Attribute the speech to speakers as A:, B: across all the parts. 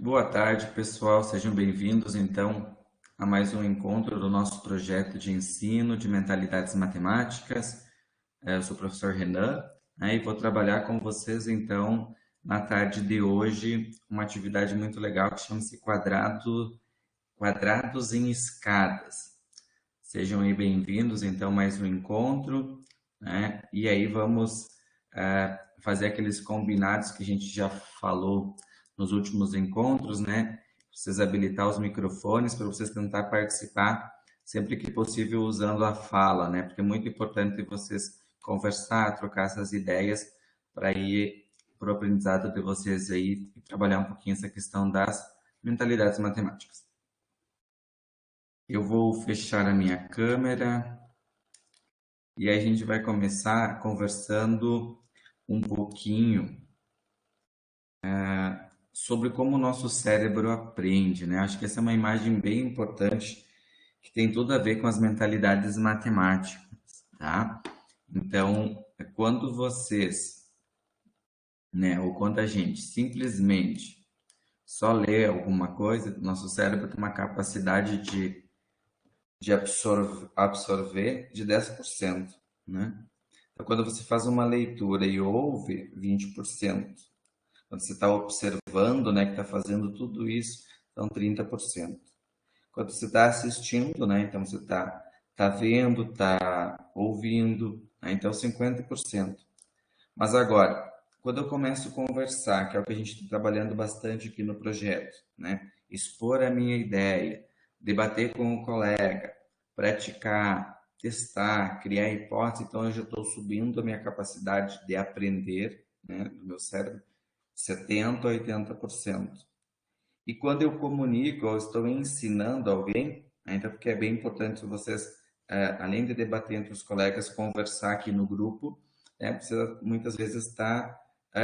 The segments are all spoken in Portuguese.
A: Boa tarde, pessoal. Sejam bem-vindos, então, a mais um encontro do nosso projeto de ensino de mentalidades matemáticas. Eu sou o professor Renan, né, e vou trabalhar com vocês, então, na tarde de hoje, uma atividade muito legal que chama-se quadrados em escadas. Sejam aí bem-vindos, então, mais um encontro, né? E aí vamos fazer aqueles combinados que a gente já falou nos últimos encontros, né? Vocês habilitar os microfones para vocês tentar participar sempre que possível usando a fala, né? Porque é muito importante vocês conversar, trocar essas ideias para ir para o aprendizado de vocês aí e trabalhar um pouquinho essa questão das mentalidades matemáticas. Eu vou fechar a minha câmera e aí a gente vai começar conversando um pouquinho sobre como o nosso cérebro aprende, né? Acho que essa é uma imagem bem importante que tem tudo a ver com as mentalidades matemáticas, tá? Então, quando vocês, né, ou quando a gente simplesmente só lê alguma coisa, nosso cérebro tem uma capacidade de absorver de 10%, né? Então, quando você faz uma leitura e ouve 20%, quando você está observando, né, que está fazendo tudo isso, então 30%. Quando você está assistindo, né, então você tá vendo, está ouvindo, né, então 50%. Mas agora, quando eu começo a conversar, que é o que a gente está trabalhando bastante aqui no projeto, né, expor a minha ideia, debater com o colega, praticar, testar, criar hipótese, então eu já estou subindo a minha capacidade de aprender, né, do meu cérebro 70% a 80%. E quando eu comunico, eu estou ensinando alguém, né, então porque é bem importante vocês, além de debater entre os colegas, conversar aqui no grupo, né, precisa muitas vezes estar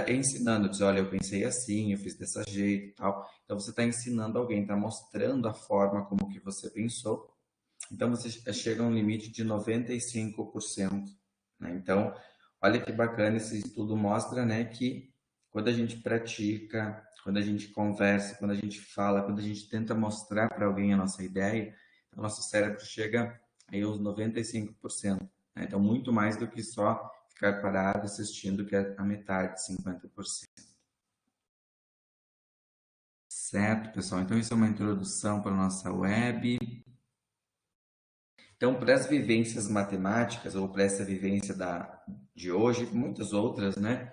A: ensinando, dizer, olha, eu pensei assim, eu fiz desse jeito e tal. Então você está ensinando alguém, está mostrando a forma como que você pensou. Então você chega a um limite de 95%. Né? Então, olha que bacana, esse estudo mostra, né, que quando a gente pratica, quando a gente conversa, quando a gente fala, quando a gente tenta mostrar para alguém a nossa ideia, o nosso cérebro chega aí aos 95%. Né? Então, muito mais do que só ficar parado assistindo, que é a metade, 50%. Certo, pessoal? Então, isso é uma introdução para a nossa web. Então, para as vivências matemáticas, ou para essa vivência de hoje, muitas outras, né,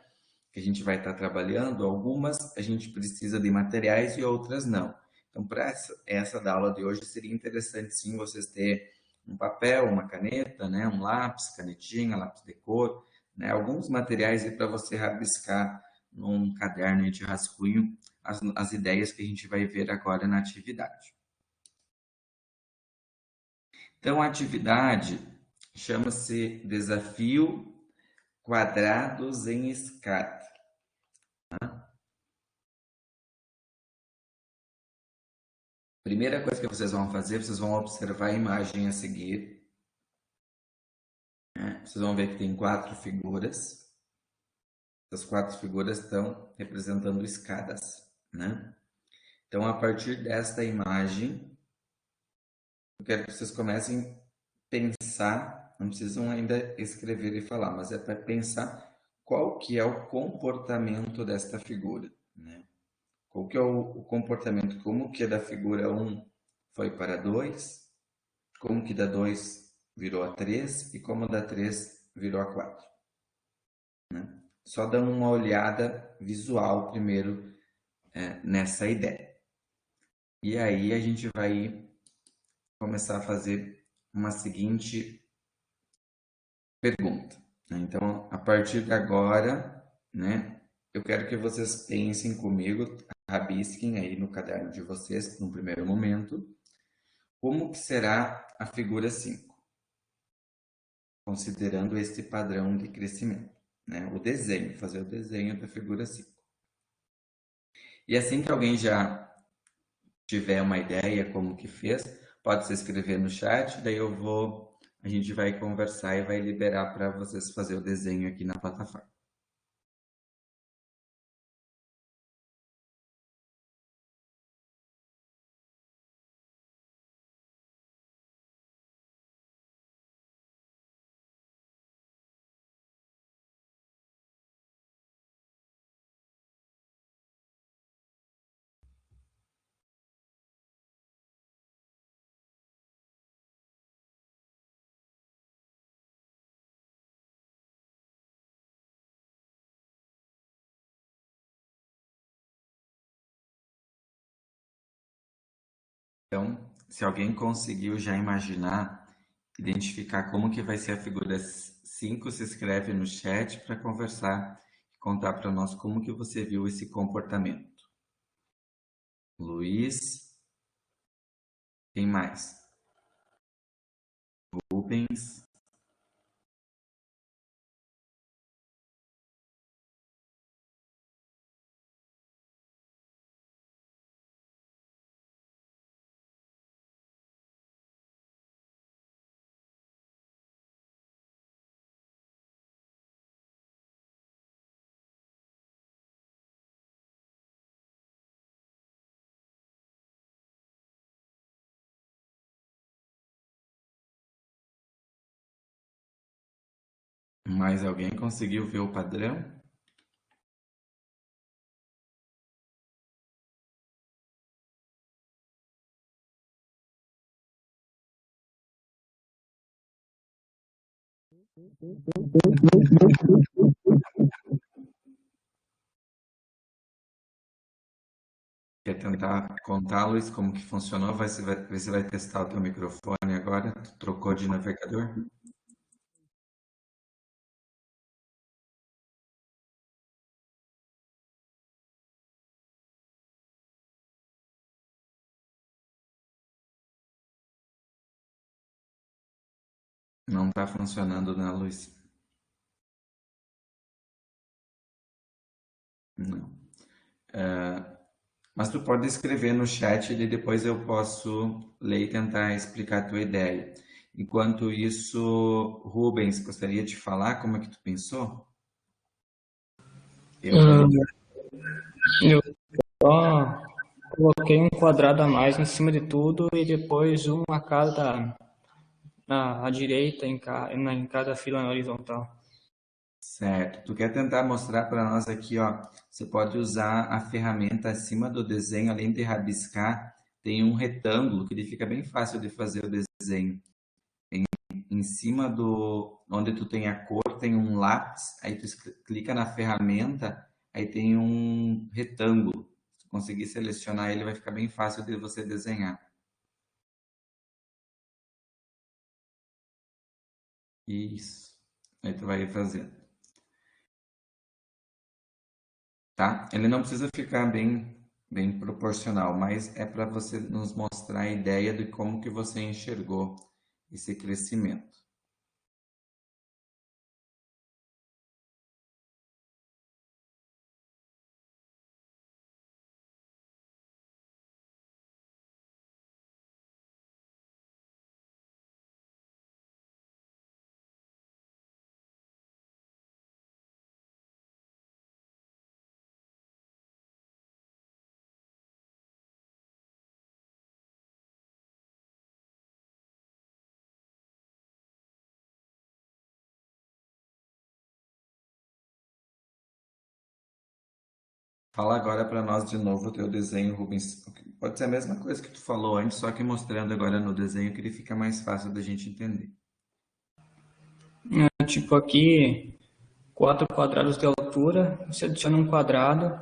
A: que a gente vai estar trabalhando, algumas a gente precisa de materiais e outras não. Então, para essa da aula de hoje, seria interessante sim vocês terem um papel, uma caneta, né, um lápis, canetinha, lápis de cor, né, alguns materiais para você rabiscar num caderno de rascunho as ideias que a gente vai ver agora na atividade. Então, a atividade chama-se Desafio Quadrados em Escada. Primeira coisa que vocês vão fazer, vocês vão observar a imagem a seguir. Né? Vocês vão ver que tem quatro figuras. Essas quatro figuras estão representando escadas. Né? Então, a partir desta imagem, eu quero que vocês comecem a pensar, não precisam ainda escrever e falar, mas é para pensar qual que é o comportamento desta figura. Né? Qual que é o comportamento? Como que da figura um foi para 2? Como que da 2 virou a 3? E como da 3 virou a 4? Né? Só dando uma olhada visual primeiro nessa ideia. E aí a gente vai começar a fazer uma seguinte pergunta. Né? Então, a partir de agora, né, eu quero que vocês pensem comigo, rabisquem aí no caderno de vocês, no primeiro momento, como que será a figura 5, considerando este padrão de crescimento, né? O desenho, fazer o desenho da figura 5. E assim que alguém já tiver uma ideia como que fez, pode se inscrever no chat, daí a gente vai conversar e vai liberar para vocês fazer o desenho aqui na plataforma. Então, se alguém conseguiu já imaginar, identificar como que vai ser a figura 5, se inscreve no chat para conversar e contar para nós como que você viu esse comportamento. Luiz, quem mais? Rubens. Mais alguém conseguiu ver o padrão? Quer tentar contar, Luiz, como que funcionou? Ver se vai testar o teu microfone agora. Tu trocou de navegador? Não está funcionando, né, Luiz? Não. Mas tu pode escrever no chat e depois eu posso ler e tentar explicar a tua ideia. Enquanto isso, Rubens, gostaria de falar como é que tu pensou? Eu
B: Hum, eu só coloquei um quadrado a mais em cima de tudo e depois um a cada à direita em cada fila na horizontal.
A: Certo. Tu quer tentar mostrar para nós aqui, ó? Você pode usar a ferramenta acima do desenho, além de rabiscar, tem um retângulo que ele fica bem fácil de fazer o desenho. Em cima do onde tu tem a cor, tem um lápis, aí tu clica na ferramenta, aí tem um retângulo. Se tu conseguir selecionar ele, vai ficar bem fácil de você desenhar. Isso. Aí tu vai fazendo, tá? Ele não precisa ficar bem proporcional, mas é para você nos mostrar a ideia de como que você enxergou esse crescimento. Fala agora para nós de novo o teu desenho, Rubens. Pode ser a mesma coisa que tu falou antes, só que mostrando agora no desenho que ele fica mais fácil da gente entender.
B: Tipo aqui, 4 quadrados de altura, você adiciona um quadrado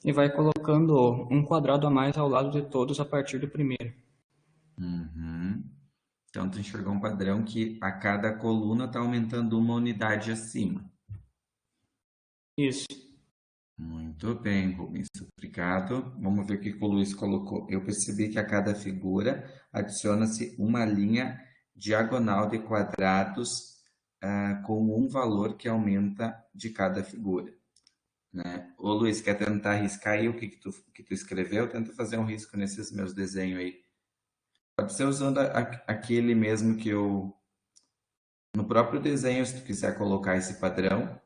B: e vai colocando um quadrado a mais ao lado de todos a partir do primeiro.
A: Uhum. Então, tu enxergou um padrão que a cada coluna está aumentando uma unidade acima.
B: Isso.
A: Muito bem, Rubens. Obrigado. Vamos ver o que o Luiz colocou. Eu percebi que a cada figura adiciona-se uma linha diagonal de quadrados com um valor que aumenta de cada figura, né? Ô Luiz, quer tentar riscar aí o que tu escreveu? Tenta fazer um risco nesses meus desenhos aí. Pode ser usando aquele mesmo que eu... No próprio desenho, se tu quiser colocar esse padrão,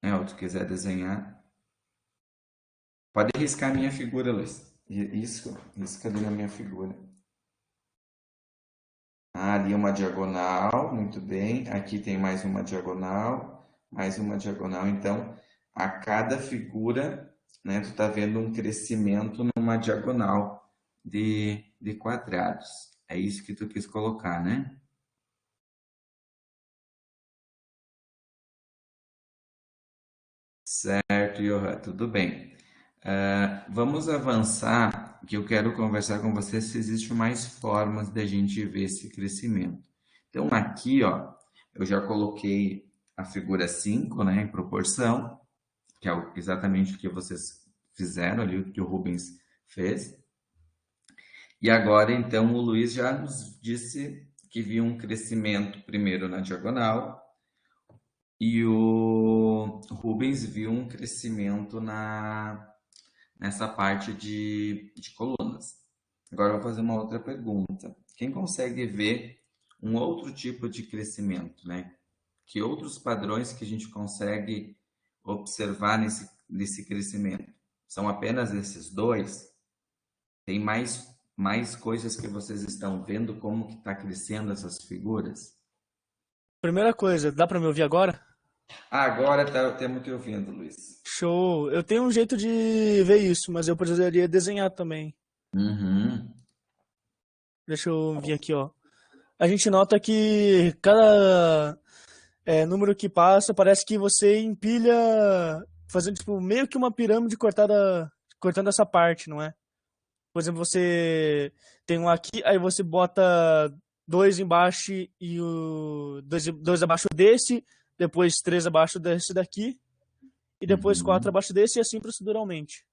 A: né? Ou tu quiser desenhar, pode riscar a minha figura, Luiz. Isso, risca ali na minha figura. Ah, ali uma diagonal, muito bem. Aqui tem mais uma diagonal, mais uma diagonal. Então, a cada figura, né, tu tá vendo um crescimento numa diagonal de quadrados. É isso que tu quis colocar, né? Certo, Johan, tudo bem. Vamos avançar, que eu quero conversar com você se existem mais formas de a gente ver esse crescimento. Então, aqui, ó, eu já coloquei a figura 5, né, em proporção, que é exatamente o que vocês fizeram ali, o que o Rubens fez. E agora, então, o Luiz já nos disse que viu um crescimento primeiro na diagonal e o Rubens viu um crescimento nessa parte de colunas. Agora eu vou fazer uma outra pergunta. Quem consegue ver um outro tipo de crescimento, né? Que outros padrões que a gente consegue observar nesse crescimento? São apenas esses dois? Tem mais coisas que vocês estão vendo como que está crescendo essas figuras?
C: Primeira coisa, dá pra me ouvir agora?
A: Agora temos que ouvindo, Luiz.
C: Show. Eu tenho um jeito de ver isso, mas eu precisaria desenhar também.
A: Uhum.
C: Deixa eu vir aqui, ó. A gente nota que cada número que passa parece que você empilha, fazendo tipo meio que uma pirâmide cortando essa parte, não é? Por exemplo, você tem um aqui, aí você bota dois embaixo e dois abaixo desse, depois três abaixo desse daqui, e depois quatro
A: Uhum.
C: abaixo desse, e assim proceduralmente.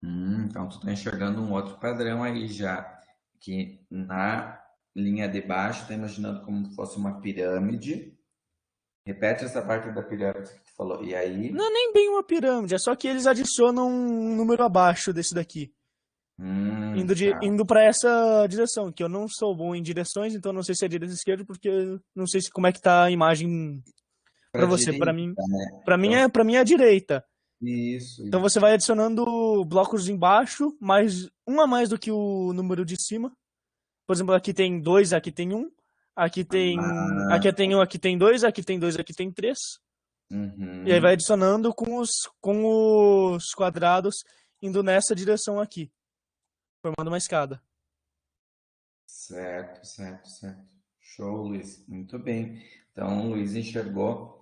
A: Então tu tá enxergando um outro padrão aí já, que na linha de baixo tá imaginando como se fosse uma pirâmide. Repete essa parte da pirâmide que tu falou. E aí?
C: Não é nem bem uma pirâmide, é só que eles adicionam um número abaixo desse daqui.
A: Tá.
C: Indo para essa direção, que eu não sou bom em direções, então não sei se é direita ou esquerda, porque eu não sei como é que tá a imagem para
A: Para
C: você.
A: direita, né? Então,
C: Para mim é a direita. Então
A: isso.
C: você vai adicionando blocos embaixo, mais um a mais do que o número de cima. Por exemplo, aqui tem dois, aqui tem um. Aqui
A: Ah,
C: tem um, aqui tem dois, aqui tem dois, aqui tem três. E aí vai
A: uhum.
C: adicionando com os quadrados indo nessa direção aqui, formando uma escada.
A: Certo. Show, Luiz. Muito bem. Então, o Luiz enxergou,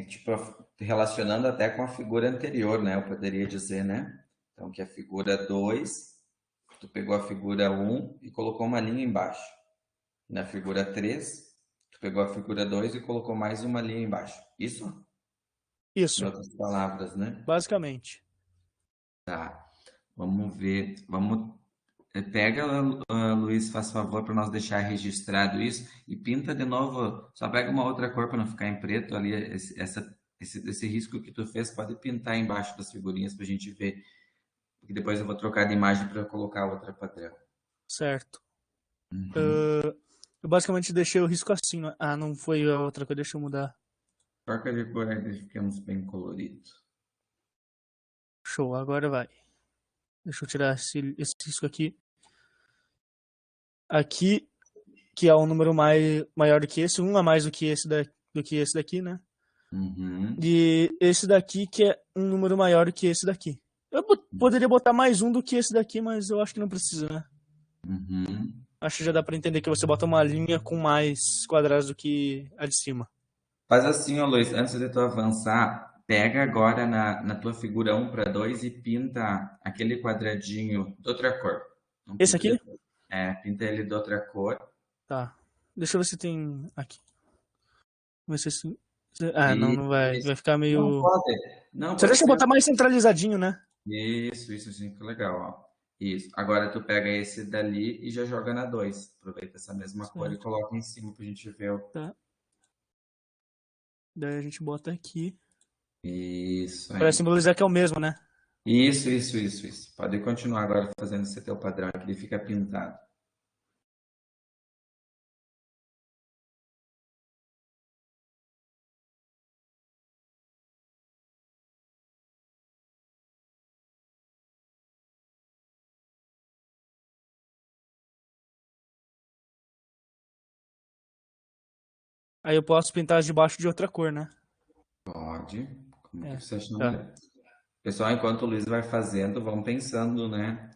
A: tipo, relacionando até com a figura anterior, né? Eu poderia dizer, né? Então, que a figura 2, tu pegou a figura um e colocou uma linha embaixo. Na figura 3, tu pegou a figura 2 e colocou mais uma linha embaixo. Isso? Em
C: Isso,
A: outras palavras, né?
C: basicamente.
A: Tá. Vamos ver. Pega, Luiz, faz favor, para nós deixar registrado isso e pinta de novo. Só pega uma outra cor para não ficar em preto ali. Esse risco que tu fez, pode pintar embaixo das figurinhas para a gente ver. Porque depois eu vou trocar de imagem para colocar outra padrão.
C: Certo.
A: Uhum.
C: Eu basicamente deixei o risco assim. Ah, não foi a outra coisa, deixa eu mudar.
A: Troca de cor aí, ficamos bem coloridos.
C: Show, agora vai. Deixa eu tirar esse risco aqui. Aqui, que é um número maior do que esse, um a mais do que esse daqui, né?
A: Uhum.
C: E esse daqui que é um número maior do que esse daqui. Eu poderia botar mais um do que esse daqui, mas eu acho que não precisa, né?
A: Uhum.
C: Acho que já dá pra entender que você bota uma linha com mais quadrados do que a de cima.
A: Faz assim, ó, Luiz, antes de tu avançar, pega agora na tua figura um para 2 e pinta aquele quadradinho de outra cor. Não
C: Esse
A: pinta
C: aqui?
A: pinta ele de outra cor.
C: Tá. Deixa eu ver se tem aqui. Vamos ver Ah, não, não vai.
A: Isso.
C: Vai ficar
A: Não
C: meio.
A: pode. Não,
C: Você
A: pode
C: deixa eu
A: ser.
C: botar mais centralizadinho, né?
A: Isso sim, que legal, ó. Isso. Agora tu pega esse dali e já joga na 2. Aproveita essa mesma cor e
C: Certo.
A: coloca em cima pra gente ver.
C: Tá. Daí a gente bota aqui.
A: Isso
C: Pra
A: aí.
C: simbolizar que é o mesmo, né?
A: Isso. Pode continuar agora fazendo esse teu padrão que ele fica pintado.
C: Aí eu posso pintar as de baixo de outra cor, né?
A: Pode. Como que
C: É.
A: você acha
C: Tá.
A: melhor? Pessoal, enquanto o Luiz vai fazendo, vão pensando, né?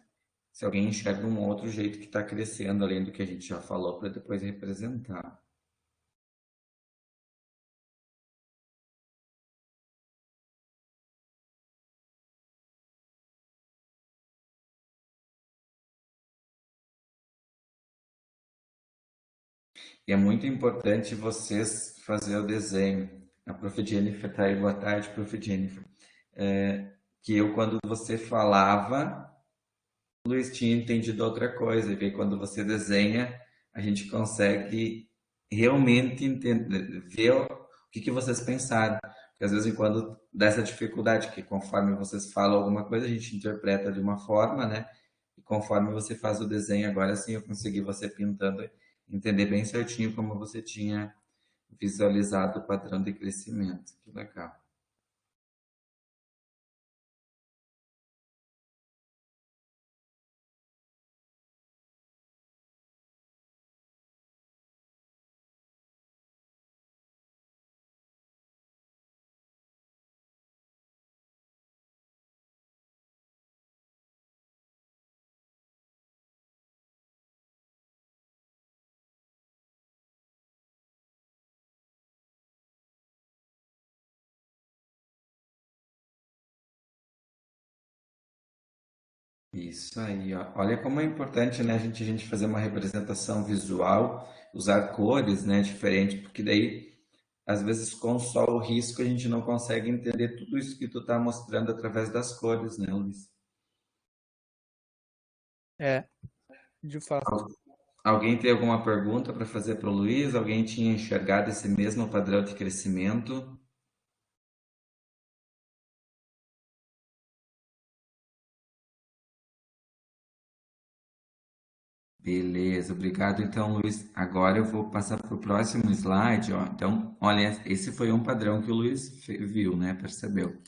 A: Se alguém enxerga um outro jeito que está crescendo, além do que a gente já falou, para depois representar. E é muito importante vocês fazer o desenho. A Prof. Jennifer está aí, boa tarde, Prof. Jennifer. Que eu, quando você falava, o Luiz tinha entendido outra coisa, e aí quando você desenha, a gente consegue realmente entender, ver o que vocês pensaram. Porque às vezes, quando dá essa dificuldade, que conforme vocês falam alguma coisa, a gente interpreta de uma forma, né? E conforme você faz o desenho, agora sim eu consegui você pintando, entender bem certinho como você tinha visualizado o padrão de crescimento. Que legal. Isso aí, ó. Olha como é importante, né, a gente fazer uma representação visual, usar cores, né, diferentes, porque daí, às vezes, com só o risco, a gente não consegue entender tudo isso que tu tá mostrando através das cores, né, Luiz?
C: É, de fato.
A: Alguém tem alguma pergunta para fazer para o Luiz? Alguém tinha enxergado esse mesmo padrão de crescimento? Beleza, obrigado. Então, Luiz, agora eu vou passar para o próximo slide, ó. Então, olha, esse foi um padrão que o Luiz viu, né? Percebeu.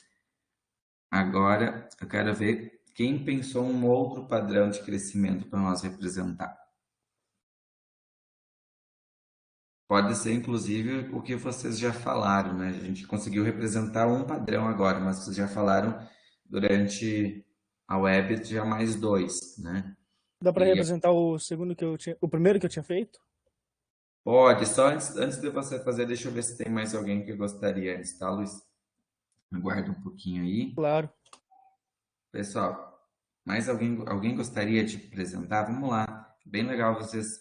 A: Agora, eu quero ver quem pensou um outro padrão de crescimento para nós representar. Pode ser, inclusive, o que vocês já falaram, né? A gente conseguiu representar um padrão agora, mas vocês já falaram durante a web já mais dois, né?
C: Dá para
A: E
C: representar o segundo que eu tinha, o primeiro que eu tinha feito?
A: pode, só antes de você fazer, deixa eu ver se tem mais alguém que gostaria antes, tá, Luiz? Aguarda um pouquinho aí.
C: Claro.
A: Pessoal, mais alguém gostaria de apresentar? Vamos lá. Bem legal vocês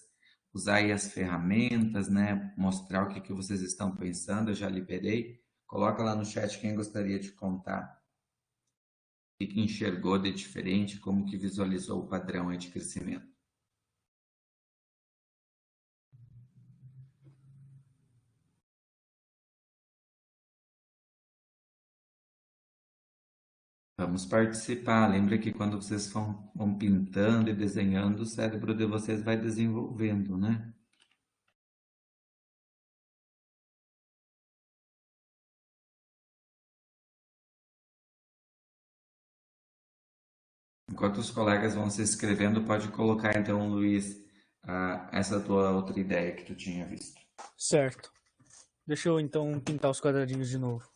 A: usar aí as ferramentas, né? Mostrar o que que vocês estão pensando. Eu já liberei. Coloca lá no chat quem gostaria de contar o que que enxergou de diferente, como que visualizou o padrão aí de crescimento. Vamos participar. Lembra que quando vocês vão pintando e desenhando, o cérebro de vocês vai desenvolvendo, né? Enquanto os colegas vão se inscrevendo, pode colocar então, Luiz, essa tua outra ideia que tu tinha visto.
C: Certo. Deixa eu então pintar os quadradinhos de novo.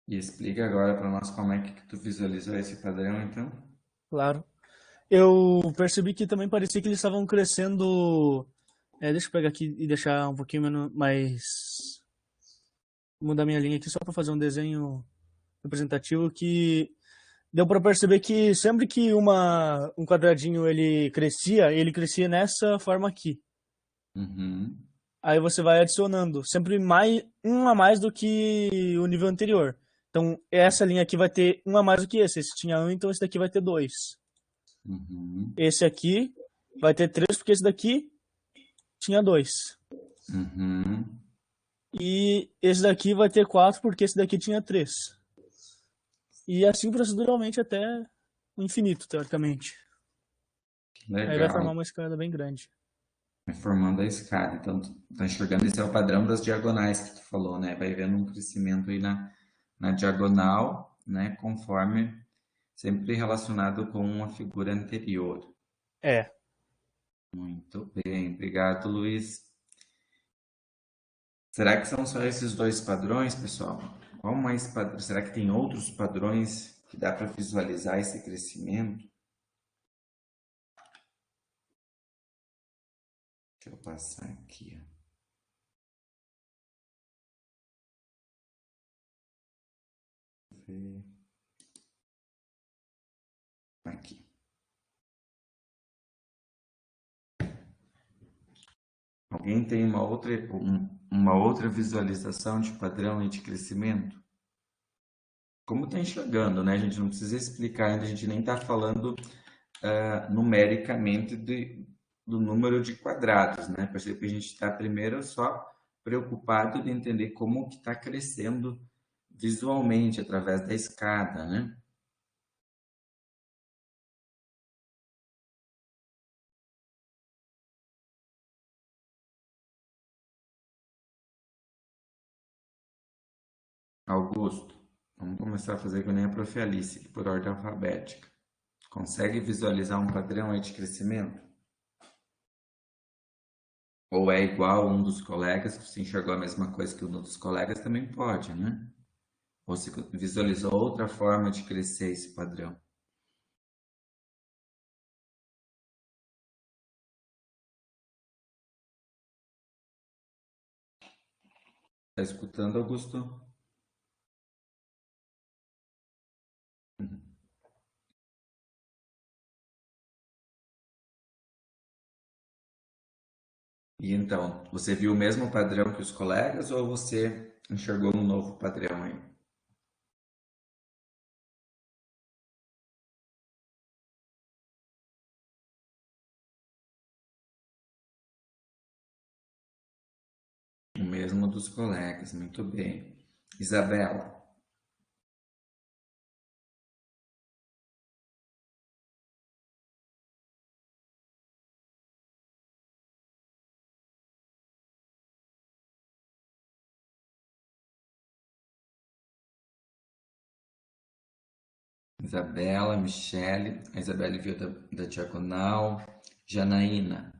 A: E explica agora para nós como é que tu visualizou esse padrão, então.
C: Claro. Eu percebi que também parecia que eles estavam crescendo. Deixa eu pegar aqui e deixar um pouquinho menos mais. Mudar minha linha aqui só para fazer um desenho representativo que deu para perceber que sempre que um quadradinho ele crescia nessa forma aqui.
A: Uhum.
C: Aí você vai adicionando sempre mais um a mais do que o nível anterior. Então essa linha aqui vai ter um a mais do que esse. Esse tinha um, então esse daqui vai ter dois.
A: Uhum.
C: Esse aqui vai ter 3 porque esse daqui tinha 2.
A: Uhum.
C: E esse daqui vai ter 4 porque esse daqui tinha 3. E assim proceduralmente até o infinito, teoricamente. Aí vai formar
A: Legal.
C: uma escada bem grande.
A: Vai formando a escada. Então, tu tá enxergando esse é o padrão das diagonais que tu falou, né? Vai vendo um crescimento aí na diagonal, né? Conforme sempre relacionado com uma figura anterior.
C: É.
A: Muito bem, obrigado, Luiz. Será que são só esses dois padrões, pessoal? Qual mais padrão? Será que tem outros padrões que dá para visualizar esse crescimento? Deixa eu passar aqui, ó. Ver. Aqui. Alguém tem uma outra visualização de padrão e de crescimento? Como está enxergando, né? A gente não precisa explicar ainda, a gente nem está falando numericamente do número de quadrados, né? Percebe que a gente está primeiro só preocupado de entender como que está crescendo visualmente através da escada, né? Augusto, vamos começar a fazer que nem a Prof. Alice, por ordem alfabética. Consegue visualizar um padrão aí de crescimento? Ou é igual um dos colegas, que você enxergou a mesma coisa que um dos colegas, também pode, né? Ou se visualizou outra forma de crescer esse padrão? Tá escutando, Augusto? E então, você viu o mesmo padrão que os colegas ou você enxergou um novo padrão aí? O mesmo dos colegas, muito bem. Isabela, Isabela, Michele, a Isabelle viu da diagonal, Janaína,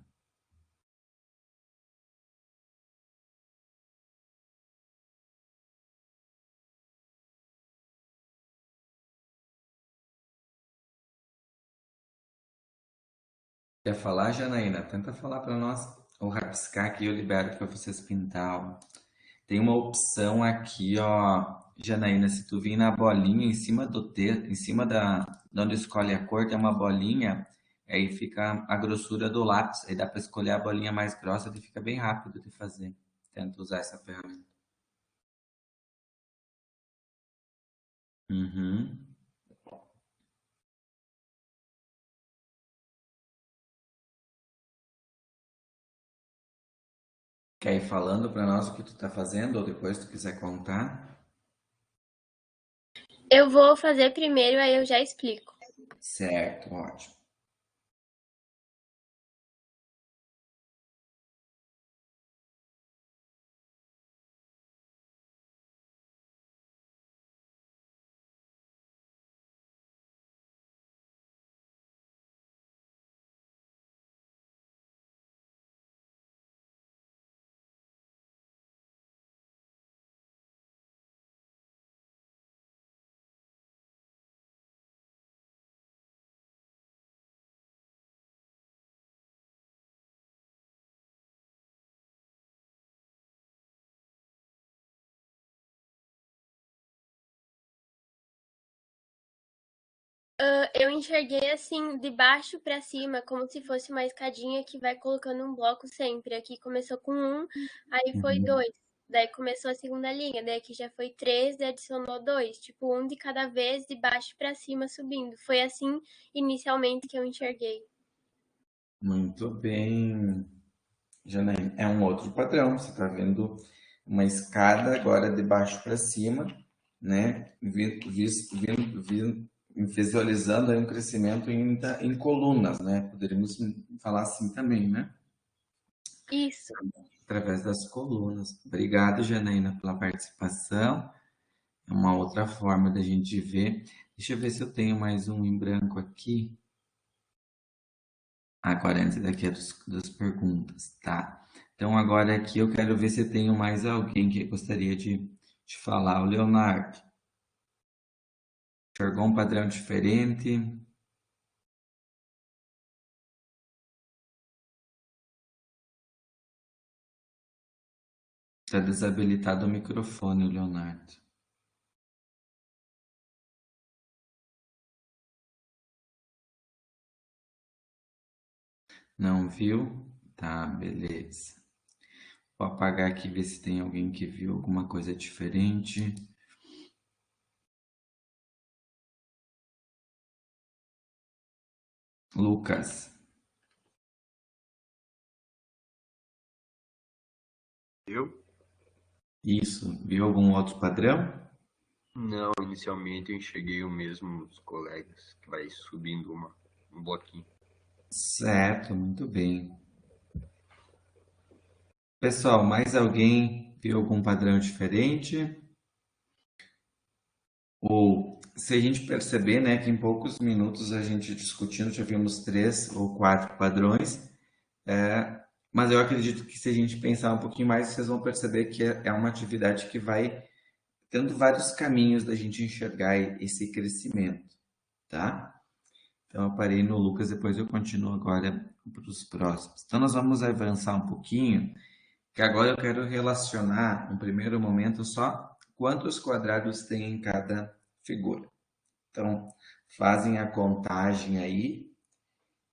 A: quer falar, Janaína? Tenta falar para nós, ou rabiscar aqui, eu libero para vocês pintar, ó. Tem uma opção aqui, ó, Janaína, se tu vir na bolinha em cima do texto, em cima de onde escolhe a cor, tem uma bolinha, aí fica a grossura do lápis, aí dá para escolher a bolinha mais grossa e fica bem rápido de fazer. Tenta usar essa ferramenta. Uhum. Quer ir falando para nós o que tu tá fazendo, ou depois tu quiser contar?
D: Eu vou fazer primeiro, aí eu já explico.
A: Certo, ótimo.
D: Eu enxerguei assim, de baixo pra cima, como se fosse uma escadinha que vai colocando um bloco sempre. Aqui começou com um, aí foi
A: Uhum.
D: dois. Daí começou a segunda linha, daí aqui já foi três, daí adicionou dois. Tipo, um de cada vez, de baixo pra cima, subindo. Foi assim, inicialmente, que eu enxerguei.
A: Muito bem, Janaína. É um outro padrão. Você está vendo uma escada agora de baixo para cima, né? Visualizando aí um crescimento em colunas, né? Poderíamos falar assim também, né?
D: Isso.
A: Através das colunas. Obrigado, Janaína, pela participação. É uma outra forma da gente ver. Deixa eu ver se eu tenho mais um em branco aqui. Agora, antes daqui das perguntas, tá? Então, agora aqui eu quero ver se eu tenho mais alguém que gostaria de falar. O Leonardo, enxergou um padrão diferente? Está desabilitado o microfone, o Leonardo. Não viu? Tá, beleza. Vou apagar aqui, ver se tem alguém que viu alguma coisa diferente. Lucas,
E: Eu?
A: isso. Viu algum outro padrão?
E: Não, inicialmente eu enxerguei o mesmo dos colegas, que vai subindo um bloquinho.
A: Certo, muito bem. Pessoal, mais alguém viu algum padrão diferente? Ou se a gente perceber, né, que em poucos minutos a gente discutindo já vimos 3 ou 4 padrões, mas eu acredito que se a gente pensar um pouquinho mais, vocês vão perceber que é uma atividade que vai tendo vários caminhos da gente enxergar esse crescimento, tá? Então eu parei no Lucas, depois eu continuo agora para os próximos. Então nós vamos avançar um pouquinho, que agora eu quero relacionar, no primeiro momento, só quantos quadrados tem em cada figura. Então, fazem a contagem aí,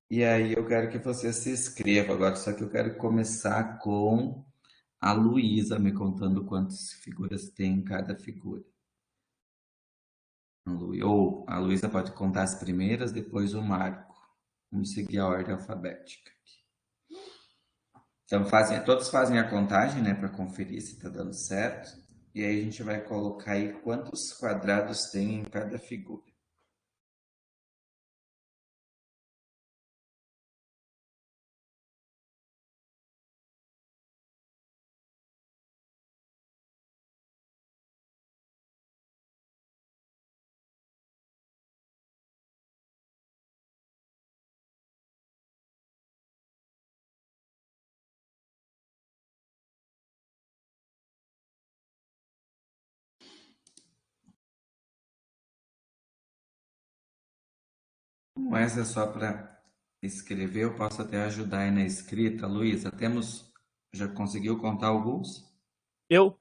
A: e aí eu quero que você se inscreva agora, só que eu quero começar com a Luísa me contando quantas figuras tem em cada figura. Ou a Luísa pode contar as primeiras, depois o Marco. Vamos seguir a ordem alfabética aqui. Então, todos fazem a contagem, né, para conferir se está dando certo. E aí a gente vai colocar aí quantos quadrados tem em cada figura. Como essa é só para escrever, eu posso até ajudar aí na escrita. Luísa, já conseguiu contar alguns?
C: Eu?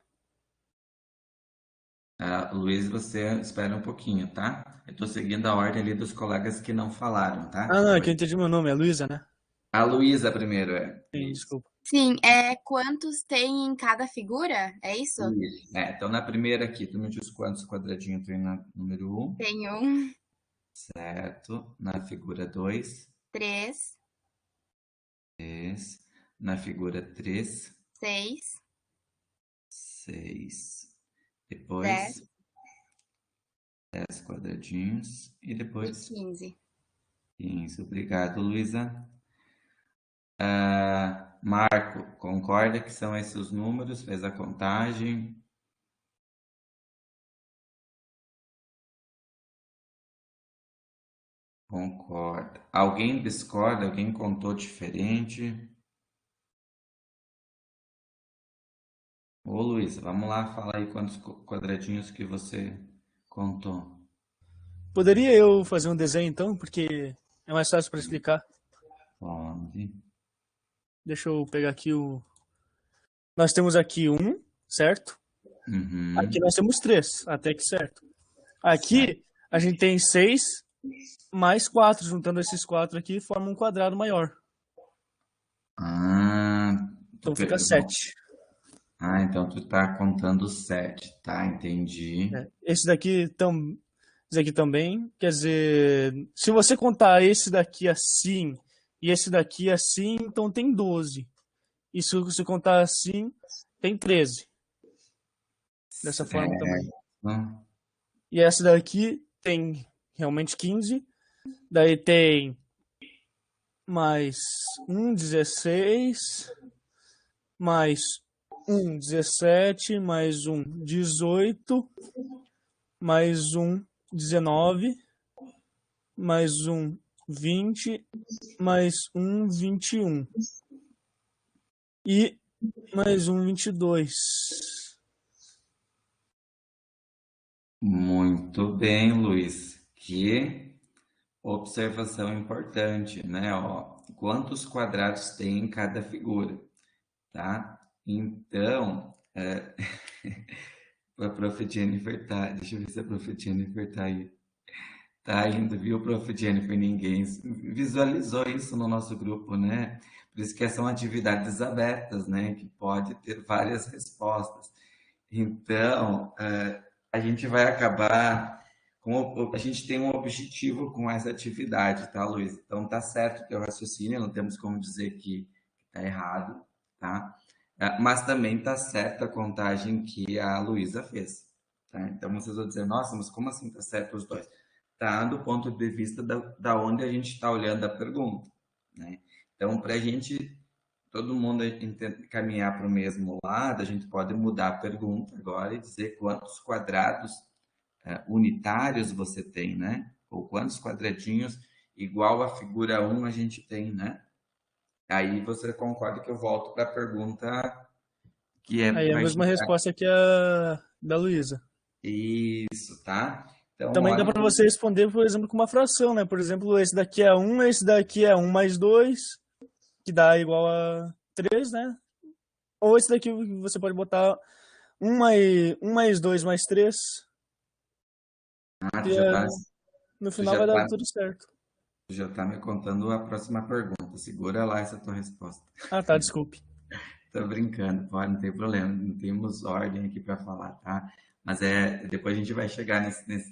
A: Luiz, você espera um pouquinho, tá? Eu estou seguindo a ordem ali dos colegas que não falaram, tá?
C: Ah, não, é que eu entendi meu nome, é Luísa, né?
A: A Luísa primeiro,
C: Sim,
A: Isso.
C: desculpa.
F: Sim, quantos tem em cada figura? É isso?
A: Isso. Então na primeira aqui, tu me diz quantos quadradinhos tem na número 1,
F: Tem
A: certo? Na figura 2,
F: 3,
A: 3. Na figura 3,
F: 6,
A: 6.
F: 10
A: Depois, 10 quadradinhos. E
F: e
A: depois,
F: 15.
A: 15. Obrigado, Luísa. Marco, concorda que são esses os números? Fez a contagem? Concorda. Alguém discorda? Alguém contou diferente? Ô, Luísa, vamos lá, fala aí quantos quadradinhos que você contou.
C: Poderia eu fazer um desenho então, porque é mais fácil para explicar.
A: Pode.
C: Deixa eu pegar aqui o. Nós temos aqui um, certo?
A: Uhum.
C: Aqui nós temos 3, até que certo. Aqui a gente tem 6 mais 4, juntando esses 4 aqui, forma um quadrado maior. Então fica 7.
A: Então tu tá contando 7, tá? Entendi.
C: Esse daqui também, quer dizer, se você contar esse daqui assim E esse daqui assim, então tem 12. E se você contar assim, tem 13. Dessa forma também.
A: Hum,
C: E essa daqui tem realmente 15. Daí tem mais um 16, mais um 17, mais um 18, mais um 19, mais um 20, mais um 21 e mais um 22.
A: Muito bem, Luiz. Que observação importante, né? Ó, quantos quadrados tem em cada figura, tá? Então, a prof. Jennifer tá. Deixa eu ver se a prof. Jennifer tá aí. Tá indo, viu, prof. Jennifer? Ninguém visualizou isso no nosso grupo, né? Por isso que são atividades abertas, né? Que pode ter várias respostas. Então, a gente vai acabar a gente tem um objetivo com essa atividade, tá, Luiz? Então, tá certo o teu raciocínio, não temos como dizer que tá errado, tá? Mas também tá certa a contagem que a Luísa fez, tá? Então, vocês vão dizer, nossa, mas como assim tá certo os dois? Tá do ponto de vista da onde a gente está olhando a pergunta, né? Então, para a gente todo mundo caminhar para o mesmo lado, a gente pode mudar a pergunta agora e dizer quantos quadrados unitários você tem, né? Ou quantos quadradinhos igual a figura 1 a gente tem, né? Aí você concorda que eu volto para a pergunta que
C: Aí a
A: vai
C: mesma
A: chegar.
C: resposta que a da Luísa.
A: Isso, tá? Então,
C: Também dá
A: olha,
C: para você responder, por exemplo, com uma fração, né? Por exemplo, esse daqui é 1, esse daqui é 1 mais 2, que dá igual a 3, né? Ou esse daqui você pode botar 1 mais 2 mais 3,
A: tu
C: que
A: já tá,
C: no
A: tu
C: final
A: já
C: vai dar
A: tá,
C: tudo certo.
A: tu já tá me contando a próxima pergunta. Segura lá essa tua resposta.
C: Ah, tá, desculpe.
A: Tô brincando, pode, não tem problema, não temos ordem aqui para falar, tá? Mas depois a gente vai chegar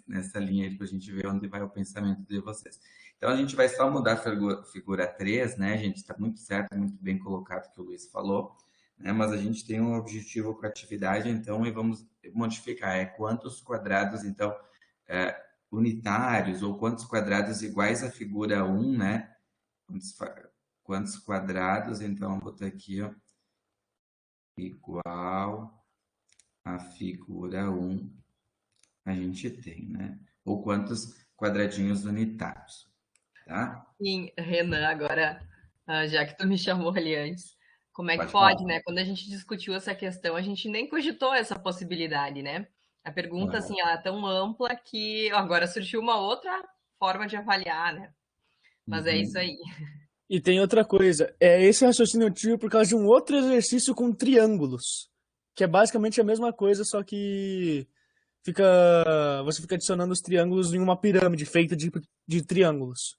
A: nessa linha aí para a gente ver onde vai o pensamento de vocês. Então a gente vai só mudar a figura 3, né, gente? Está muito certo, muito bem colocado o que o Luiz falou, né? Mas a gente tem um objetivo com a atividade, então, e vamos modificar, quantos quadrados, então, unitários, ou quantos quadrados iguais à figura 1, né? Quantos quadrados, então, vou botar aqui, ó, igual a figura 1 a gente tem, né? Ou quantos quadradinhos unitários, tá?
G: Sim, Renan, agora, já que tu me chamou ali antes, como é que
A: Pode
G: pode,
A: falar.
G: né? Quando a gente discutiu essa questão, a gente nem cogitou essa possibilidade, né? A pergunta,
A: Claro.
G: assim, ela é tão ampla que agora surgiu uma outra forma de avaliar, né? Mas é isso
A: Uhum.
G: aí.
C: E tem outra coisa, esse raciocínio eu tive por causa de um outro exercício com triângulos, que é basicamente a mesma coisa, só que você fica adicionando os triângulos em uma pirâmide feita de triângulos.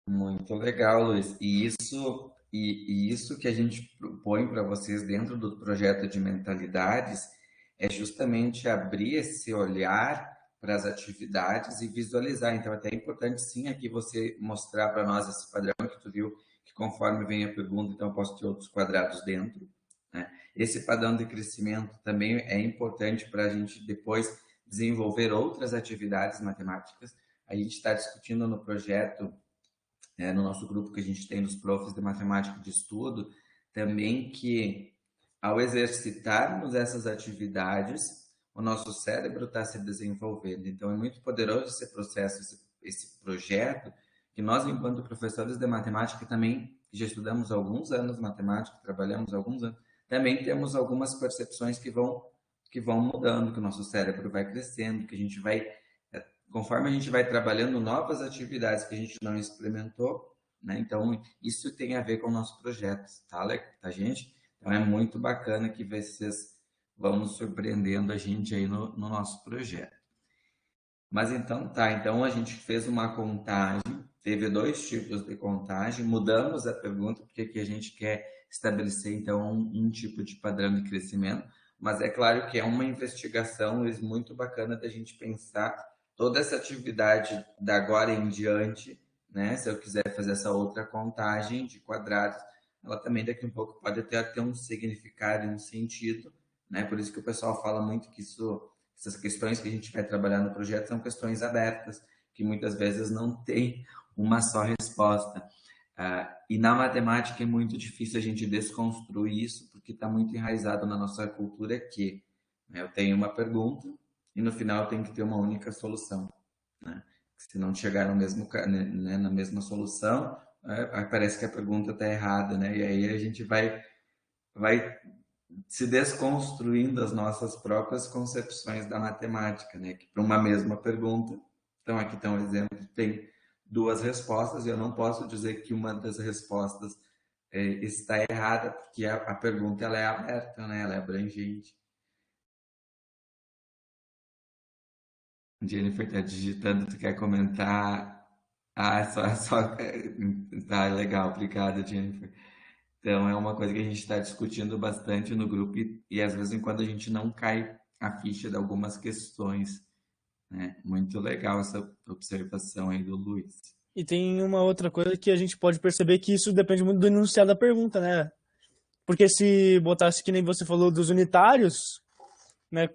A: Muito legal, Luiz. E isso que a gente propõe para vocês dentro do projeto de mentalidades é justamente abrir esse olhar para as atividades e visualizar. Então, até é importante sim aqui você mostrar para nós esse padrão que tu viu, que conforme vem a pergunta, então eu posso ter outros quadrados dentro, né? Esse padrão de crescimento também é importante para a gente depois desenvolver outras atividades matemáticas. A gente está discutindo no projeto no nosso grupo que a gente tem dos profs de matemática de estudo, também que ao exercitarmos essas atividades, o nosso cérebro está se desenvolvendo. Então é muito poderoso esse processo, esse projeto, que nós, enquanto professores de matemática, também já estudamos há alguns anos matemática, trabalhamos há alguns anos, também temos algumas percepções que vão mudando, que o nosso cérebro vai crescendo, que a gente vai conforme a gente vai trabalhando novas atividades que a gente não experimentou, né? Então, isso tem a ver com o nosso projeto, tá, gente? Então, é muito bacana que vocês vão nos surpreendendo a gente aí no nosso projeto. Mas então, tá. Então, a gente fez uma contagem, teve 2 tipos de contagem, mudamos a pergunta, porque aqui a gente quer estabelecer, então, um tipo de padrão de crescimento, mas é claro que é uma investigação, Luiz, muito bacana da gente pensar toda essa atividade da agora em diante, né? Se eu quiser fazer essa outra contagem de quadrados, ela também daqui a um pouco pode até ter um significado e um sentido, né? Por isso que o pessoal fala muito que essas questões que a gente vai trabalhar no projeto são questões abertas, que muitas vezes não tem uma só resposta. E na matemática é muito difícil a gente desconstruir isso, porque está muito enraizado na nossa cultura que, né, eu tenho uma pergunta e no final eu tenho que ter uma única solução, né? Se não chegar no mesmo, né, na mesma solução, parece que a pergunta está errada, né? E aí a gente vai se desconstruindo as nossas próprias concepções da matemática, né? Que para uma mesma pergunta, então aqui está um exemplo, tem duas respostas e eu não posso dizer que uma das respostas está errada, porque a pergunta ela é aberta, né? Ela é abrangente. Jennifer está digitando, tu quer comentar? Só. Tá, legal, obrigado, Jennifer. Então, é uma coisa que a gente está discutindo bastante no grupo e às vezes, quando a gente não cai a ficha de algumas questões, né? Muito legal essa observação aí do Luiz.
C: E tem uma outra coisa que a gente pode perceber que isso depende muito do enunciado da pergunta, né? Porque se botasse, que nem você falou, dos unitários, né?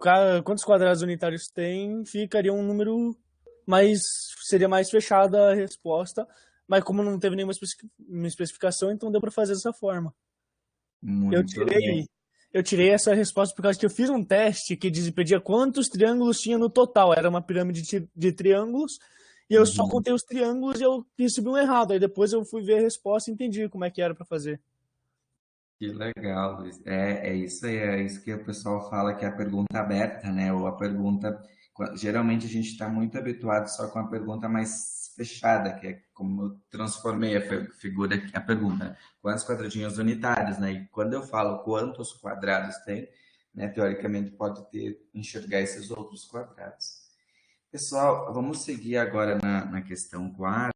C: Quantos quadrados unitários tem, ficaria um número mais... Seria mais fechada a resposta, mas como não teve nenhuma especificação, então deu para fazer dessa forma. Eu
A: Muito bem.
C: tirei, eu tirei essa resposta por causa que eu fiz um teste que pedia quantos triângulos tinha no total. Era uma pirâmide de triângulos e eu só
A: Uhum.
C: contei os triângulos e eu recebi um errado. Aí depois eu fui ver a resposta e entendi como é que era para fazer.
A: Que legal, Luiz. É isso aí, é isso que o pessoal fala que é a pergunta aberta, né? Ou a pergunta. Geralmente a gente está muito habituado só com a pergunta mais fechada, que é como eu transformei a figura, a pergunta, né? Quantos quadradinhos unitários, né? E quando eu falo quantos quadrados tem, né? Teoricamente pode enxergar esses outros quadrados. Pessoal, vamos seguir agora na questão 4,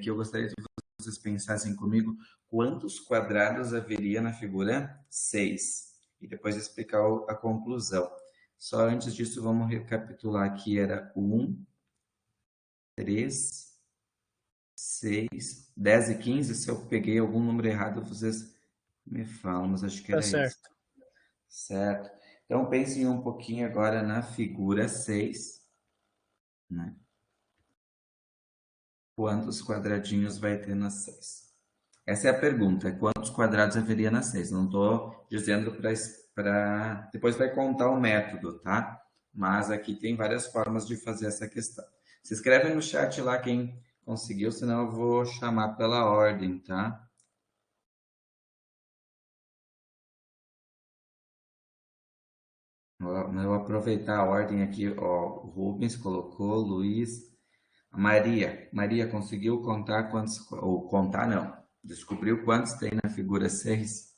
A: que eu gostaria que vocês pensassem comigo quantos quadrados haveria na figura 6 e depois explicar a conclusão. Só antes disso, vamos recapitular que era 1, 3, 6, 10 e 15. Se eu peguei algum número errado, vocês me falam, mas acho que
C: Tá
A: era isso.
C: certo.
A: Certo? Então, pensem um pouquinho agora na figura 6, né? Quantos quadradinhos vai ter na 6? Essa é a pergunta. Quantos quadrados haveria na 6? Não estou dizendo para. Depois vai contar o método, tá? Mas aqui tem várias formas de fazer essa questão. Se inscreve no chat lá quem conseguiu, senão eu vou chamar pela ordem, tá? Eu vou aproveitar a ordem aqui, ó. O Rubens colocou, Luiz. A Maria. Maria conseguiu contar quantos. Ou contar não. Descobriu quantos tem na figura 6?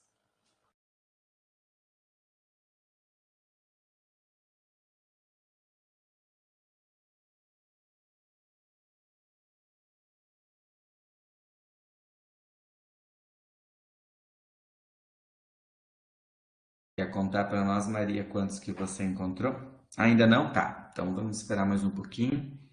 A: Quer contar para nós, Maria, quantos que você encontrou? Ainda não? Tá. Então vamos esperar mais um pouquinho.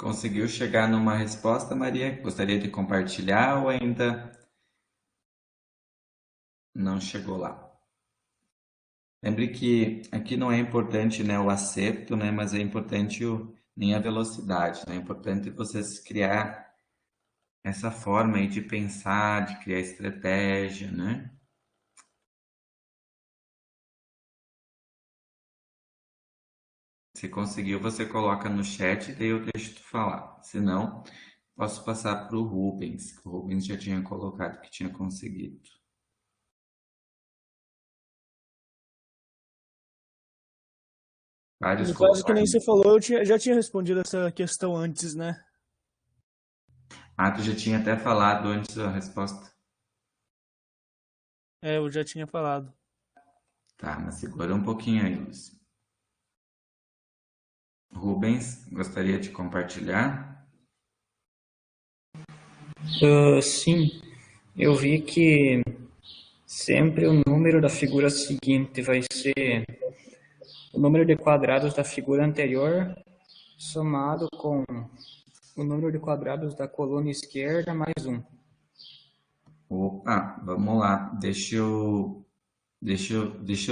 A: Conseguiu chegar numa resposta, Maria? Gostaria de compartilhar ou ainda não chegou lá? Lembre que aqui não é importante, né, o acerto, né, mas é importante nem a velocidade, né? É importante vocês criar essa forma aí de pensar, de criar estratégia, né? Se conseguiu, você coloca no chat e daí eu deixo tu falar. Se não, posso passar para o Rubens, que o Rubens já tinha colocado que tinha conseguido. Vários
C: No caso, que nem
A: colocaram.
C: você falou, já tinha respondido essa questão antes, né?
A: Ah, tu já tinha até falado antes a resposta.
C: É, eu já tinha falado.
A: Tá, mas segura um pouquinho aí, Luiz. Rubens, gostaria de compartilhar?
B: Sim, eu vi que sempre o número da figura seguinte vai ser o número de quadrados da figura anterior somado com o número de quadrados da coluna esquerda mais um.
A: Opa, vamos lá. Deixa eu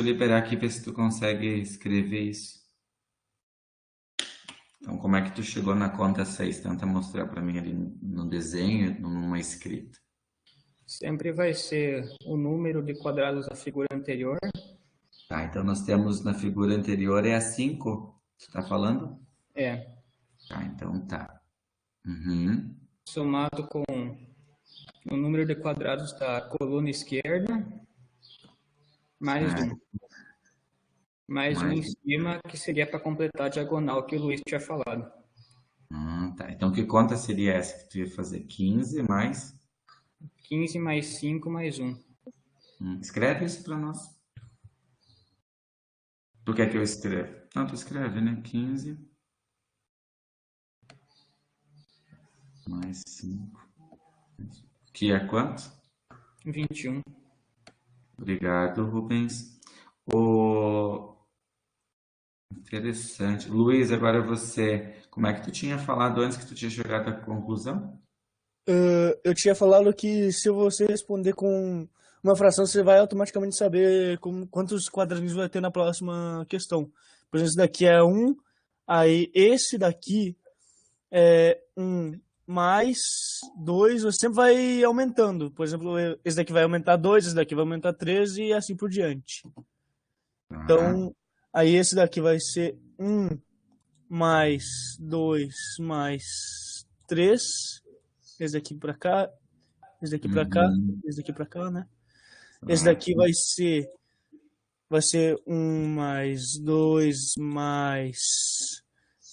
A: liberar aqui, ver se tu consegue escrever isso. Então, como é que tu chegou na conta 6? Tenta mostrar para mim ali no desenho, numa escrita.
B: Sempre vai ser o número de quadrados da figura anterior.
A: Tá, então nós temos na figura anterior é a 5, tu tá falando?
B: É,
A: Tá, então tá. Uhum.
B: somado com o número de quadrados da coluna esquerda mais um.
A: Certo.
B: Mais um em
A: Mais.
B: cima, que seria para completar a diagonal que o Luiz tinha falado.
A: Tá. Então que conta seria essa que tu ia fazer? 15 mais.
B: 15 mais 5 mais um.
A: Escreve isso para nós. Tu quer que eu escreva? Não, tu escreve, né? 15 mais 5. Que é quanto?
B: 21.
A: Obrigado, Rubens. O... Interessante. Luiz, agora você. Como é que tu tinha falado antes que tu tinha chegado à conclusão?
C: Eu tinha falado que se você responder com uma fração, você vai automaticamente saber quantos quadradinhos vai ter na próxima questão. Por exemplo, esse daqui é 1, aí esse daqui é 1 mais 2, você sempre vai aumentando. Por exemplo, esse daqui vai aumentar 2, esse daqui vai aumentar 3 e assim por diante.
A: Tá.
C: Então, aí esse daqui vai ser 1 mais 2 mais 3. Esse daqui pra cá, esse daqui pra cá,
A: Uhum.
C: esse daqui pra cá, né? Esse daqui
A: Certo.
C: vai ser 1 mais 2 mais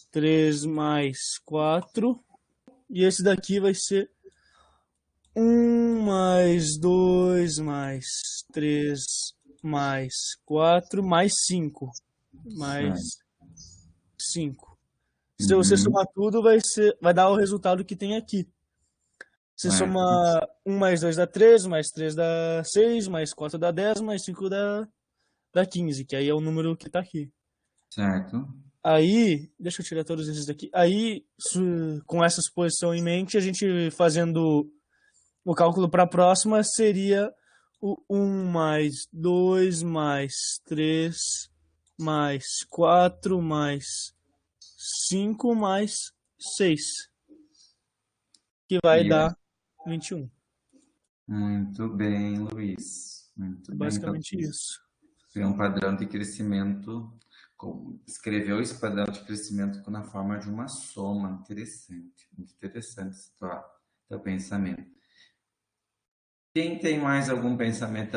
C: 3 mais 4. E esse daqui vai ser 1 mais 2 mais 3 mais 4 mais 5. Mais
A: Certo.
C: 5. Se você
A: Uhum.
C: somar tudo, vai dar o resultado que tem aqui. Você
A: Certo.
C: soma 1 mais 2 dá 3, mais 3 dá 6, mais 4 dá 10, mais 5 dá 15, que aí é o número que tá aqui.
A: Certo.
C: Aí, deixa eu tirar todos esses daqui. Aí, com essa suposição em mente, a gente fazendo o cálculo para a próxima seria o 1 mais 2 mais 3 mais 4 mais 5 mais 6, que vai
A: E
C: dar 21.
A: muito bem, Luiz. Muito
C: É
A: bem. Então,
C: basicamente isso.
A: tem um padrão de crescimento. Escreveu esse padrão de crescimento na forma de uma soma. Interessante. Muito interessante esse teu pensamento. Quem tem mais algum pensamento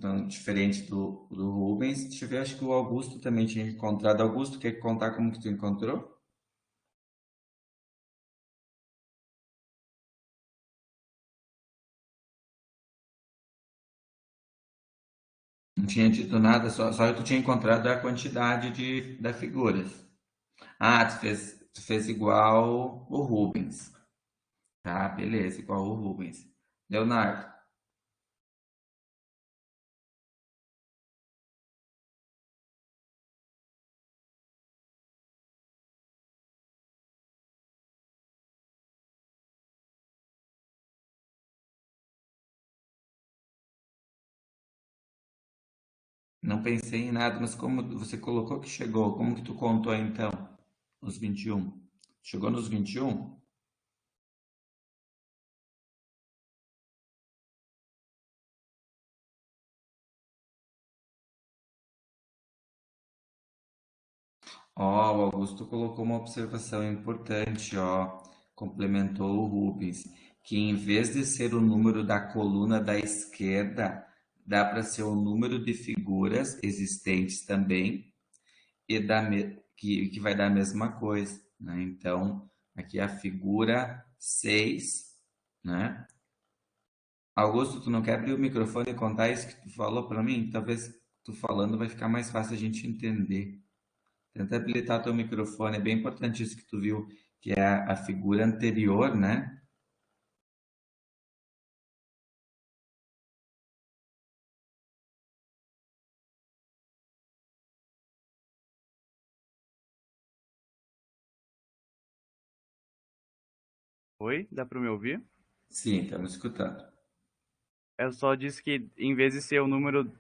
A: tão diferente do Rubens? Deixa eu ver, acho que o Augusto também tinha encontrado. Augusto, quer contar como que tu encontrou? Não tinha dito nada, só tu tinha encontrado a quantidade das figuras. Ah, tu fez igual o Rubens. Tá, beleza, igual o Rubens. Leonardo. não pensei em nada, mas como você colocou que chegou, como que tu contou então os 21? Chegou nos 21? Ó, o Augusto colocou uma observação importante, ó, complementou o Rubens, que em vez de ser o número da coluna da esquerda, dá para ser o número de figuras existentes também que vai dar a mesma coisa, né? Então, aqui a figura 6, né? Augusto, tu não quer abrir o microfone e contar isso que tu falou para mim? Talvez tu falando vai ficar mais fácil a gente entender. Tenta habilitar teu microfone, é bem importante isso que tu viu, que é a figura anterior, né?
H: Oi, dá para me ouvir?
A: Sim, estamos escutando.
H: Eu só disse que em vez de ser o número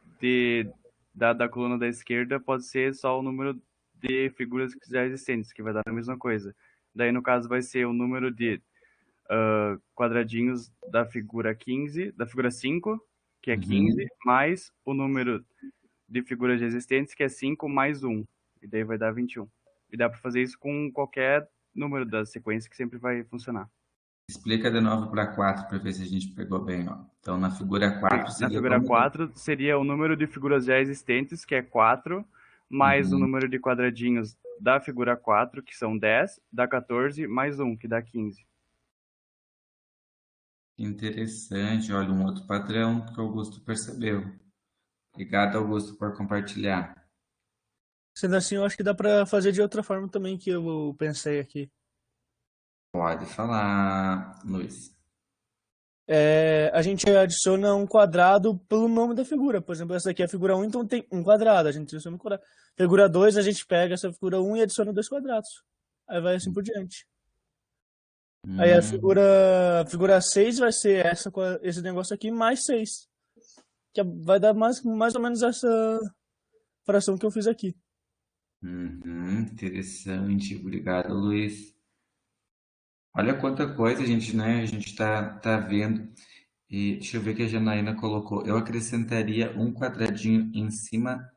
H: da coluna da esquerda, pode ser só o número de figuras já existentes, que vai dar a mesma coisa. Daí, no caso, vai ser o número de quadradinhos da figura 15, da figura 5, que é 15, mais o número de figuras já existentes, que é 5 mais 1. E daí vai dar 21. E dá para fazer isso com qualquer número da sequência que sempre vai funcionar.
A: Explica de novo para 4 para ver se a gente pegou bem, ó. Então, na figura 4
H: Na
A: seria
H: figura
A: como...
H: 4 seria o número de figuras já existentes, que é 4, mais o número de quadradinhos da figura 4, que são 10, dá 14, mais 1, que dá 15.
A: Interessante, olha, um outro padrão que o Augusto percebeu. Obrigado, Augusto, por compartilhar.
C: Sendo assim, eu acho que dá pra fazer de outra forma também que eu pensei aqui.
A: Pode falar, Luiz.
C: A gente adiciona um quadrado pelo nome da figura. Por exemplo, essa aqui é a figura 1, então tem um quadrado. A gente adiciona um quadrado. Figura 2, a gente pega essa figura 1 e adiciona 2 quadrados. Aí vai assim por diante. Aí a figura 6 vai ser esse negócio aqui mais 6. Que vai dar mais ou menos essa fração que eu fiz aqui.
A: Interessante, obrigado, Luiz. Olha quanta coisa a gente, né? A gente tá vendo. E deixa eu ver o que a Janaína colocou. Eu acrescentaria um quadradinho em cima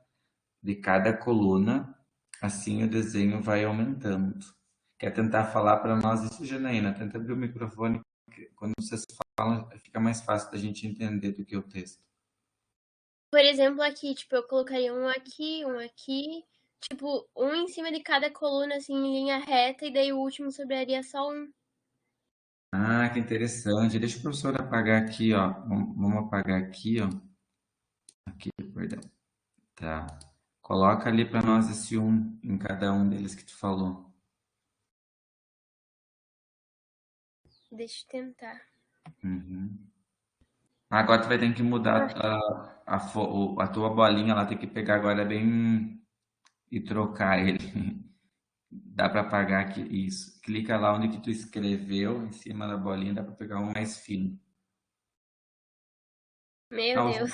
A: de cada coluna, assim o desenho vai aumentando. Quer tentar falar para nós isso, Janaína? Tenta abrir o microfone, porque quando vocês falam, fica mais fácil da gente entender do que o texto.
D: Por exemplo, aqui, tipo, eu colocaria um aqui, tipo, um em cima de cada coluna, assim, em linha reta, e daí o último sobraria só um.
A: Ah, que interessante. Deixa o professor apagar aqui, ó. Vamos apagar aqui, ó. Aqui, perdão. Tá. Coloca ali para nós esse um em cada um deles que tu falou.
D: Deixa eu tentar.
A: Agora tu vai ter que mudar a tua bolinha lá, tem que pegar agora bem e trocar ele. Dá para apagar aqui, isso. Clica lá onde que tu escreveu, em cima da bolinha, dá para pegar um mais fino.
D: Meu Deus.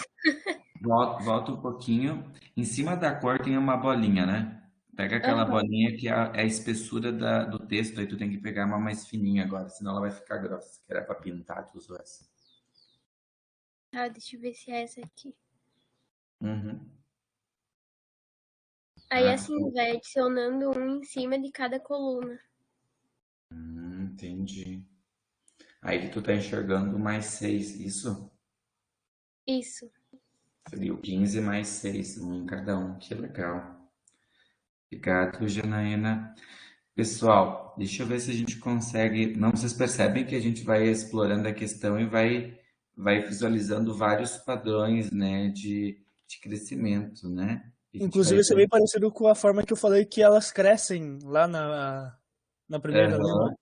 A: Volta um pouquinho. Em cima da cor tem uma bolinha, né? Pega aquela bolinha que é a espessura do texto, aí tu tem que pegar uma mais fininha agora, senão ela vai ficar grossa. Que era para pintar, tu usou essa.
D: Tá, deixa eu ver se é essa aqui. Aí assim, vai adicionando um em cima de cada coluna.
A: Entendi. Aí que tu tá enxergando mais 6, isso?
D: Isso.
A: Seria o 15 mais 6, um em cada um. Que legal. Obrigado, Janaína. Pessoal, deixa eu ver se a gente consegue. Não, vocês percebem que a gente vai explorando a questão e vai visualizando vários padrões, né, de crescimento, né?
C: Inclusive, isso é bem parecido com a forma que eu falei que elas crescem lá na primeira linha.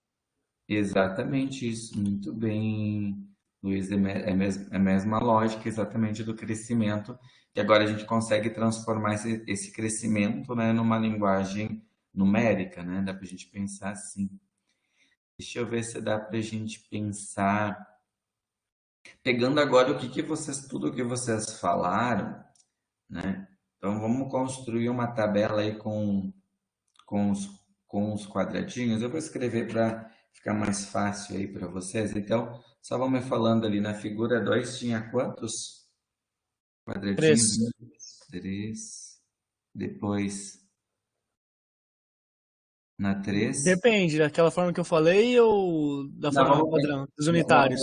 A: Exatamente isso, muito bem, Luiz. É a mesma lógica exatamente do crescimento, que agora a gente consegue transformar esse crescimento, né, numa linguagem numérica, né? Dá para a gente pensar assim. Deixa eu ver se dá para a gente pensar. Pegando agora tudo o que vocês falaram, né? Então, vamos construir uma tabela aí com os quadradinhos. Eu vou escrever para ficar mais fácil aí para vocês. Então, só vão me falando ali, na figura 2 tinha quantos quadradinhos?
C: 3.
A: 3. Depois, na 3.
C: Depende, daquela forma que eu falei ou da
A: Não,
C: forma padrão, dos unitários?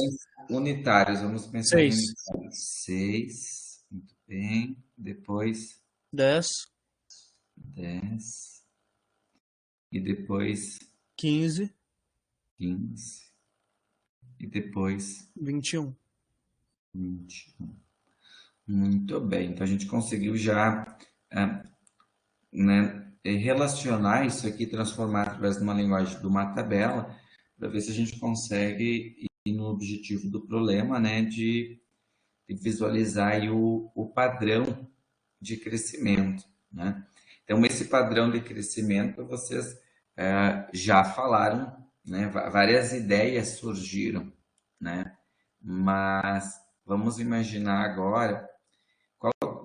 A: Unitários, vamos pensar em
C: 6.
A: unitários. 6, muito bem. Depois,
C: 10.
A: 10. E depois,
C: 15.
A: 15. E depois,
C: 21.
A: 21. Muito bem. Então, a gente conseguiu já né, relacionar isso aqui, transformar através de uma linguagem de uma tabela, para ver se a gente consegue ir no objetivo do problema, né, de visualizar aí o padrão de crescimento, né? Então, esse padrão de crescimento, vocês já falaram, né? Várias ideias surgiram, né? Mas vamos imaginar agora,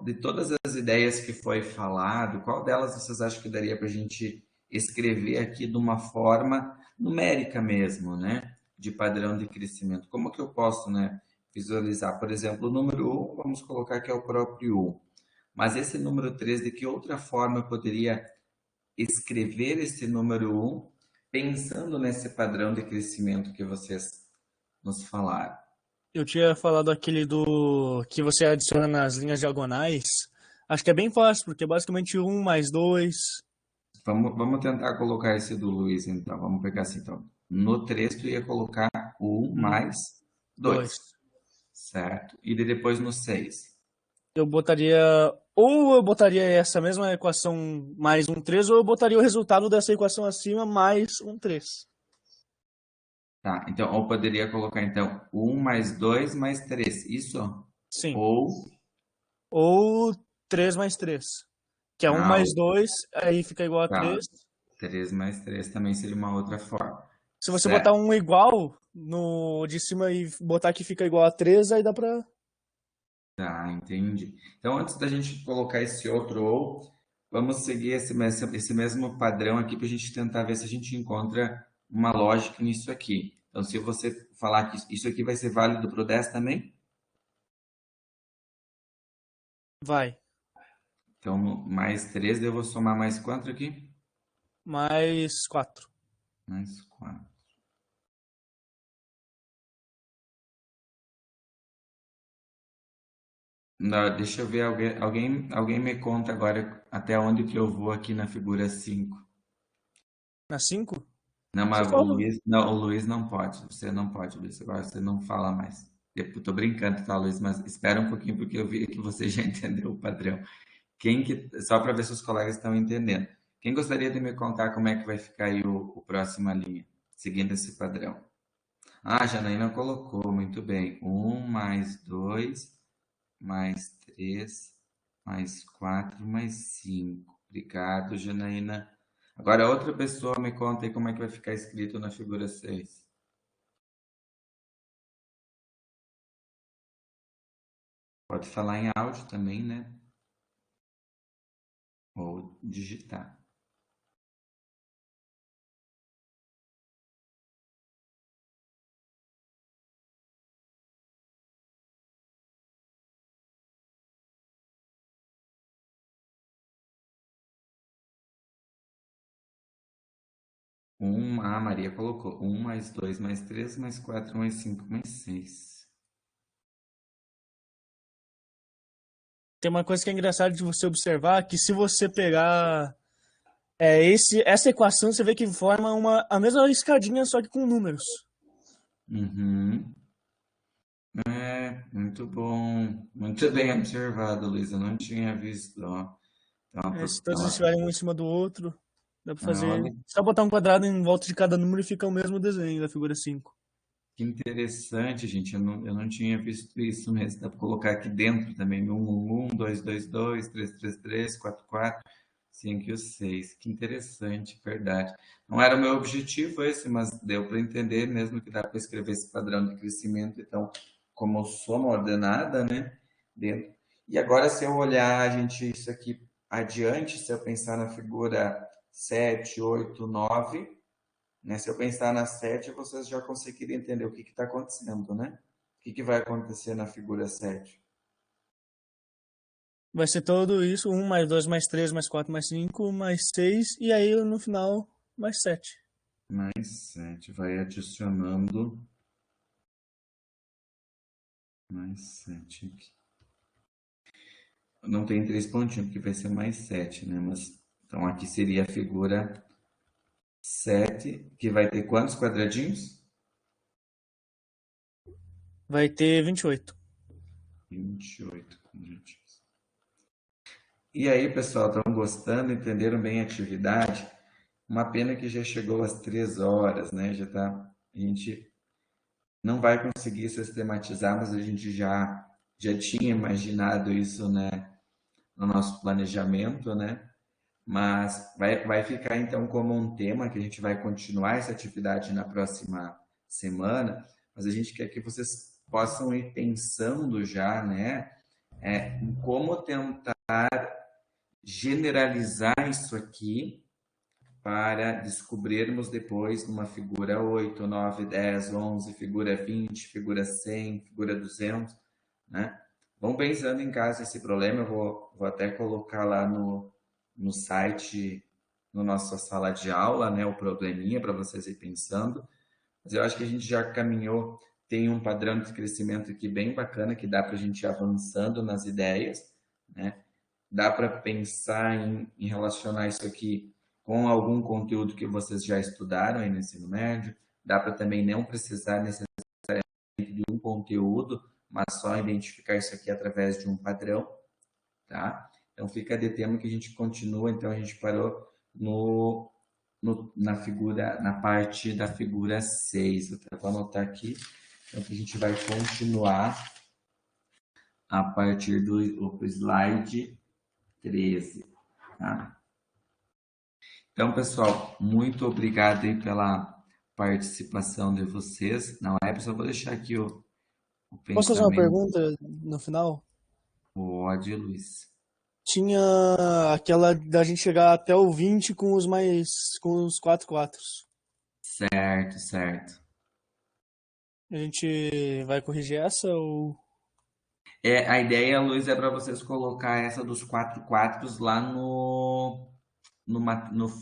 A: de todas as ideias que foi falado, qual delas vocês acham que daria para a gente escrever aqui de uma forma numérica mesmo, né? De padrão de crescimento. Como que eu posso, né, visualizar? Por exemplo, o número 1, vamos colocar que é o próprio 1. Mas esse número 3, de que outra forma eu poderia escrever esse número 1 pensando nesse padrão de crescimento que vocês nos falaram?
C: Eu tinha falado aquele do que você adiciona nas linhas diagonais. Acho que é bem fácil, porque é basicamente 1 mais 2.
A: Vamos tentar colocar esse do Luiz, então. Vamos pegar assim, então. No 3, tu ia colocar 1 mais 2. Certo? E depois no 6.
C: Eu botaria essa mesma equação mais um 3, ou eu botaria o resultado dessa equação acima mais um 3.
A: Tá, então, ou poderia colocar, então, 1 mais 2 mais 3, isso?
C: Sim.
A: Ou
C: 3 mais 3, que é 1 mais 2, aí fica igual a 3.
A: 3 mais 3 também seria uma outra forma.
C: Se você botar um igual no de cima e botar que fica igual a 3, aí dá pra...
A: Tá, entendi. Então, antes da gente colocar esse outro ou, vamos seguir esse mesmo padrão aqui para a gente tentar ver se a gente encontra uma lógica nisso aqui. Então, se você falar que isso aqui vai ser válido para o 10 também?
C: Vai.
A: Então, mais 3, eu vou somar mais quanto aqui?
C: Mais 4.
A: Mais 4. Não, deixa eu ver, alguém me conta agora até onde que eu vou aqui na figura 5.
C: Na 5?
A: Não, mas o Luiz não pode. Você não pode, Luiz. Agora você não fala mais. Eu tô brincando, tá, Luiz? Mas espera um pouquinho, porque eu vi que você já entendeu o padrão. Só para ver se os colegas estão entendendo. Quem gostaria de me contar como é que vai ficar aí o próxima linha, seguindo esse padrão? Ah, a Janaína colocou, muito bem. 1 mais 2, mais 3, mais 4, mais 5. Obrigado, Janaína. Agora, outra pessoa me conta aí como é que vai ficar escrito na figura 6. Pode falar em áudio também, né? Ou digitar. A Maria colocou 1 mais 2 mais 3 mais 4 mais 5 mais 6.
C: Tem uma coisa que é engraçada de você observar, que se você pegar essa equação, você vê que forma a mesma escadinha, só que com números.
A: Uhum. Muito bom. Muito bem observado, Luiz. Eu não tinha visto. Ó. Então,
C: Se todos estiverem um em cima do outro, dá pra fazer... Só botar um quadrado em volta de cada número e fica o mesmo desenho da figura 5.
A: Que interessante, gente. Eu não tinha visto isso mesmo. Dá para colocar aqui dentro também. 1, 1, 1, 2, 2, 2, 3, 3, 3, 4, 4, 5 e 6. Que interessante, verdade. Não era o meu objetivo esse, mas deu para entender mesmo que dá para escrever esse padrão de crescimento. Então, como soma ordenada, né? Dentro. E agora, se eu olhar, isso aqui adiante, se eu pensar na figura 7, 8, 9, né? Se eu pensar na 7, vocês já conseguiram entender o que está acontecendo, né? O que vai acontecer na figura 7?
C: Vai ser tudo isso, 1 mais 2 mais 3 mais 4 mais 5 mais 6, e aí no final mais 7.
A: Mais 7, vai adicionando mais 7 aqui. Não tem 3 pontinhos, porque vai ser mais 7, né? Mas, então aqui seria a figura 7, que vai ter quantos quadradinhos?
C: Vai ter 28.
A: 28 quadradinhos. E aí, pessoal, estão gostando? Entenderam bem a atividade? Uma pena que já chegou às 3 horas, né? A gente não vai conseguir sistematizar, mas a gente já tinha imaginado isso, né, no nosso planejamento, né? Mas vai ficar então como um tema que a gente vai continuar essa atividade na próxima semana, mas a gente quer que vocês possam ir pensando já, né, em como tentar generalizar isso aqui para descobrirmos depois numa figura 8, 9, 10, 11, figura 20, figura 100, figura 200, né? Vão pensando em casa esse problema, eu vou até colocar lá no site, na nossa sala de aula, né, o probleminha para vocês ir pensando. Mas eu acho que a gente já caminhou, tem um padrão de crescimento aqui bem bacana, que dá para a gente ir avançando nas ideias, né? Dá para pensar em relacionar isso aqui com algum conteúdo que vocês já estudaram aí no ensino médio. Dá para também não precisar necessariamente de um conteúdo, mas só identificar isso aqui através de um padrão, tá? Então fica de tema que a gente continua, então a gente parou na parte da figura 6. Eu até vou anotar aqui, então que a gente vai continuar a partir do slide 13, tá? Então, pessoal, muito obrigado aí pela participação de vocês. Não é, pessoal, vou deixar aqui o
C: Posso fazer uma
A: pensamento.
C: pergunta no final?
A: Pode, Luiz.
C: Tinha aquela da gente chegar até o 20 com os 4 quatros.
A: Certo, certo.
C: A gente vai corrigir essa ou...
A: A ideia, Luiz, é para vocês colocar essa dos 4 quadros lá no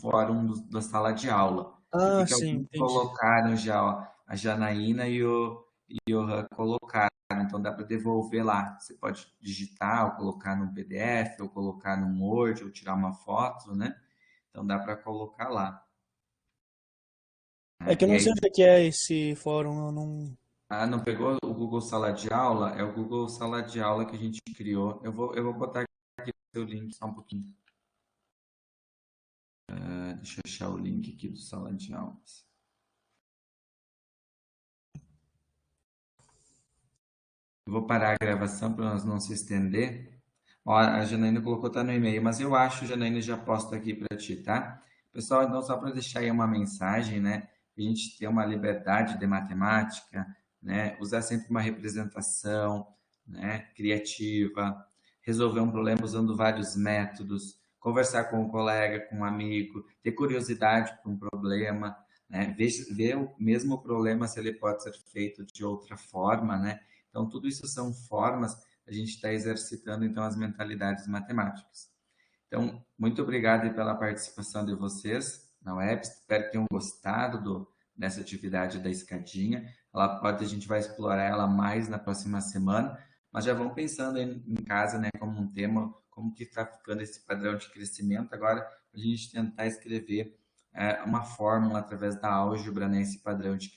A: fórum da sala de aula.
C: Ah,
A: Que
C: sim,
A: alguns
C: entendi.
A: colocaram já, ó, a Janaína e o Johan colocaram, então dá para devolver lá. Você pode digitar ou colocar no PDF, ou colocar no Word, ou tirar uma foto, né? Então dá para colocar lá.
C: É que eu
A: E
C: não
A: aí,
C: sei onde é que é esse fórum, eu não...
A: não pegou o Google Sala de Aula? É o Google Sala de Aula que a gente criou. Eu vou botar aqui o seu link só um pouquinho. Deixa eu achar o link aqui do Sala de Aulas. Eu vou parar a gravação para nós não se estender. Ó, a Janaína colocou, tá no e-mail, mas eu acho, Janaína, já posto aqui para ti, tá? Pessoal, então só para deixar aí uma mensagem, né? A gente ter uma liberdade de matemática, né? Usar sempre uma representação, né? Criativa, resolver um problema usando vários métodos, conversar com um colega, com um amigo, ter curiosidade por um problema, né? Ver o mesmo problema se ele pode ser feito de outra forma, né? Então, tudo isso são formas a gente está exercitando então as mentalidades matemáticas. Então, muito obrigado pela participação de vocês na web. Espero que tenham gostado dessa atividade da escadinha. A gente vai explorar ela mais na próxima semana, mas já vão pensando em casa, né, como um tema, como que está ficando esse padrão de crescimento. Agora, a gente tentar escrever uma fórmula através da álgebra, né, esse padrão de